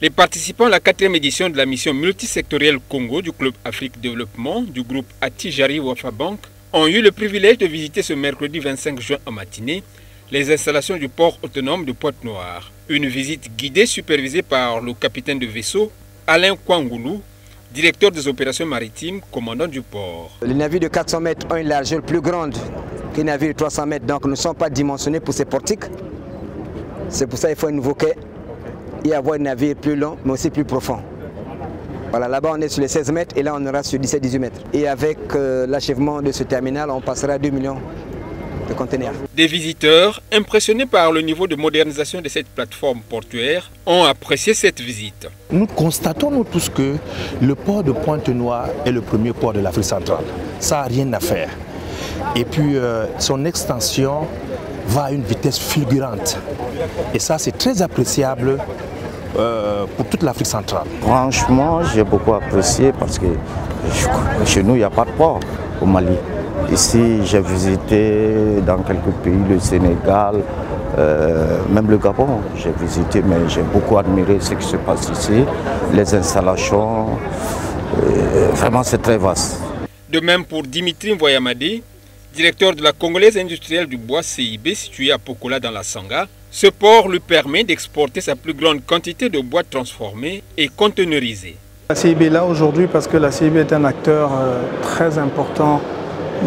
Les participants à la 4e édition de la mission multisectorielle Congo du Club Afrique Développement du groupe Attijari Wafa Bank ont eu le privilège de visiter ce mercredi 25 juin en matinée les installations du port autonome de Pointe-Noire. Une visite guidée supervisée par le capitaine de vaisseau Alain Kwangoulou, directeur des opérations maritimes, commandant du port. Les navires de 400 mètres ont une largeur plus grande que les navires de 300 mètres, donc ne sont pas dimensionnés pour ces portiques. C'est pour ça qu'il faut un nouveau quai et avoir un navire plus long mais aussi plus profond. Voilà, là-bas on est sur les 16 mètres et là on aura sur 17-18 mètres. Et avec l'achèvement de ce terminal, on passera à 2 millions de conteneurs. Des visiteurs, impressionnés par le niveau de modernisation de cette plateforme portuaire, ont apprécié cette visite. Nous constatons nous tous que le port de Pointe-Noire est le premier port de l'Afrique centrale. Ça n'a rien à faire. Et puis son extension va à une vitesse fulgurante. Et ça c'est très appréciable pour toute l'Afrique centrale. Franchement, j'ai beaucoup apprécié parce que chez nous, il n'y a pas de port au Mali. Ici, j'ai visité dans quelques pays, le Sénégal, même le Gabon, j'ai visité, mais j'ai beaucoup admiré ce qui se passe ici, les installations, vraiment c'est très vaste. De même pour Dimitri Voyamadi, directeur de la Congolaise industrielle du bois CIB située à Pokola dans la Sangha. Ce port lui permet d'exporter sa plus grande quantité de bois transformé et conteneurisé. La CIB est là aujourd'hui parce que la CIB est un acteur très important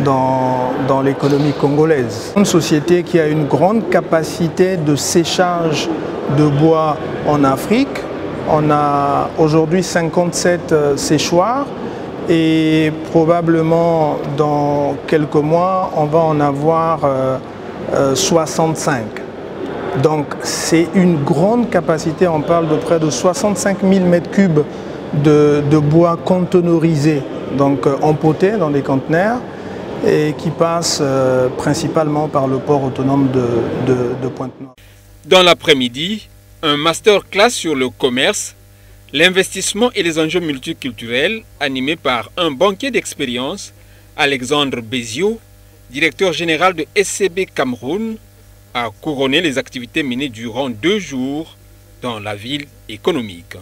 dans l'économie congolaise. Une société qui a une grande capacité de séchage de bois en Afrique. On a aujourd'hui 57 séchoirs et probablement dans quelques mois, on va en avoir 65. Donc c'est une grande capacité, on parle de près de 65 000 m3 de bois conteneurisé, donc empoté dans des conteneurs et qui passe principalement par le port autonome de Pointe-Noire. Dans l'après-midi, un masterclass sur le commerce, l'investissement et les enjeux multiculturels animé par un banquier d'expérience, Alexandre Bézio, directeur général de SCB Cameroun, a couronné les activités menées durant 2 jours dans la ville économique.